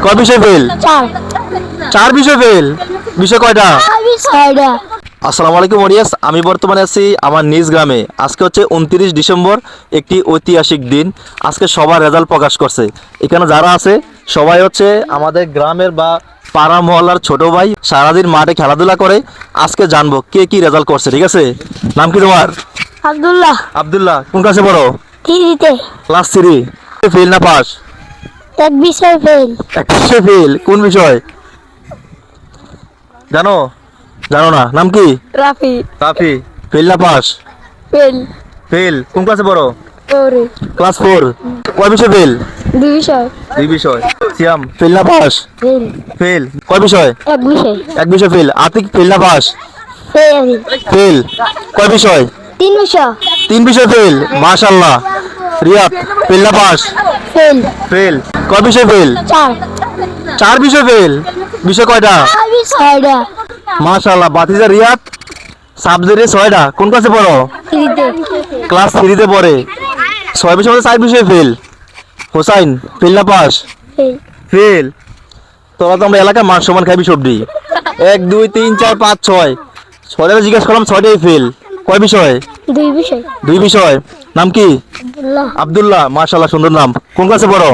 কয় বিষয় ফেল? 4 বিষয় ফেল। বিষয় কয়টা? 6টা। আসসালামু আলাইকুম অডিয়েন্স, আমি বর্তমানে আছি আমার নিজ গ্রামে। আজকে হচ্ছে 29 ডিসেম্বর, একটি ঐতিহাসিক দিন। আজকে সবার রেজাল্ট প্রকাশ করছে। এখানে যারা আছে সবাই হচ্ছে আমাদের গ্রামের বা পাড়া মহল্লার ছোট ভাই, সারাদিন মাঠে খেলাধুলা করে। আজকে জানবো কে কি রেজাল্ট করছে, ঠিক আছে? নাম কি তোমার? আব্দুল্লাহ। আব্দুল্লাহ, কোন ক্লাসে পড়ো? 3তে। ক্লাস 3। ফেল না পাস? এক বিষয় ফেল। এক বিষয় ফেল। কোন বিষয় জানো? জানো না? নাম কি? রাফি। রাফি। ফেল না পাস? ফেল। ফেল। কোন ক্লাসে পড়ো? ওরে। ক্লাস 4। কয় বিষয় ফেল? 2 বিষয়। 2 বিষয়। সিয়াম, ফেল না পাস? ফেল। ফেল। কয় বিষয়? এক বিষয়। এক বিষয় ফেল। আতিক, ফেল না পাস? ফেল। ফেল। কয় বিষয়? 3 বিষয়। 3 বিষয় ফেল। মাশাআল্লাহ। রিয়াদ, ফেল না পাস? ফেল। ফেল। কয় বিষয় ফেল? 4। 4 বিষয় ফেল। বিষয় কয়টা? 6টা। মাশাআল্লাহ। বাতিজা রিয়াদ সাবজেক্টে 6টা। কোন ক্লাসে পড়ো? 3তে। ক্লাস 3তে পড়ে। 6 বিষয় মধ্যে 4 বিষয় ফেল। হোসাইন, ফেল না পাস? ফেল। ফেল। তোরা তো আমরা এলাকায় মান সমান খাইবি সবজি। 1 2 3 4 5 6 6টা জিজ্ঞেস করলাম, 6টাই ফেল। কয় বিষয়? 2 বিষয়। 2 বিষয়। নাম কি? আব্দুল্লাহ। আব্দুল্লাহ, মাশাআল্লাহ, সুন্দর নাম। কোন ক্লাসে পড়ো?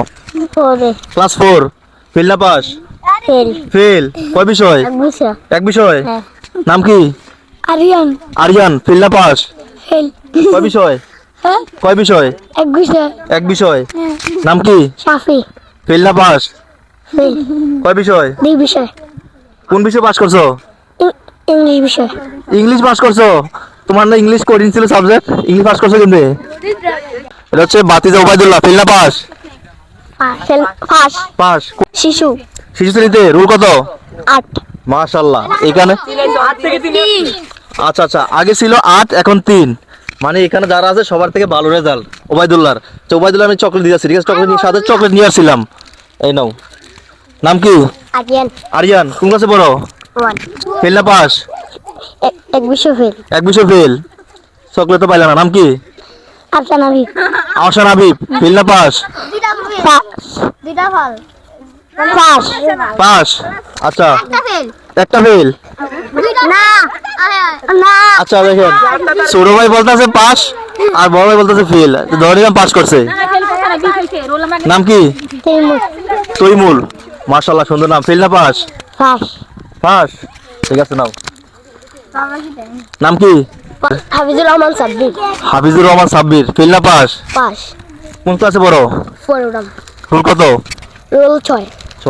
ওরে। ক্লাস 4। ফেল না পাস? ফেল। ফেল। কয় বিষয়? এক বিষয়। এক বিষয়। হ্যাঁ। নাম কি? আরিয়ান। আরিয়ান, ফেল না পাস? ফেল। কয় বিষয়? হ্যাঁ। কয় বিষয়? এক বিষয়। এক বিষয়। হ্যাঁ। নাম কি? সাফি। ফেল না পাস? ফেল। কয় বিষয়? 2 বিষয়। কোন বিষয় পাস করছো? ইংলিশ বিষয়। ইংলিশ পাস করছো? তোমার না ইংলিশ কঠিন ছিল সাবজেক্ট, ইংলিশ পাস করছো কিন্তু। এটা হচ্ছে বাতিজা ওবায়দুল্লাহ, ফেল না পাস? ফেল। পাস। পাস। শিশু। শিশু শ্রেণীতে রোল কত? 8। মাশাআল্লাহ। এখানে আচ্ছা আচ্ছা, আগে ছিল 8, এখন 3। মানে এখানে যারা আছে সবার থেকে ভালো রেজাল্ট ওবায়দুল্লাহর। তো ওবায়দুল্লাহ আমি চকলেট দিয়েছি, ঠিক আছে? চকলেট নিয়ে সাথে চকলেট নিয়ে আসছিলাম। এই নাও। নাম কি? আরিয়ান। আরিয়ান, কোন ক্লাসে পড়ো? 1। ফেল না পাস? এক বিষয় ফেল। এক বিষয় ফেল। চকলেট তো পাইলাম না। নাম কি? আফসান হাবিব। আওশান হাবিব, ফেল না পাস? দুইটা ফল। পাস। পাস। আচ্ছা, ফেল। একটা ফেল। না। না। আচ্ছা দেখেন, ছোট ভাই বলতেছে পাস আর বড় ভাই বলতেছে ফেল। ধরে নিলাম পাস করছে। নাম কি? তৈমুর। তৈমুল, মাশাআল্লাহ, সুন্দর নাম। ফেল না পাস? পাস। পাস। ঠিক আছে, নাও। নাম কি? হাফিজুর রহমান সাব্বির। হাফিজুর রহমান সাব্বির, ফেল না পাস? পাস। কোন ক্লাসে পড়ো? 4 রোল কত? রোল 6।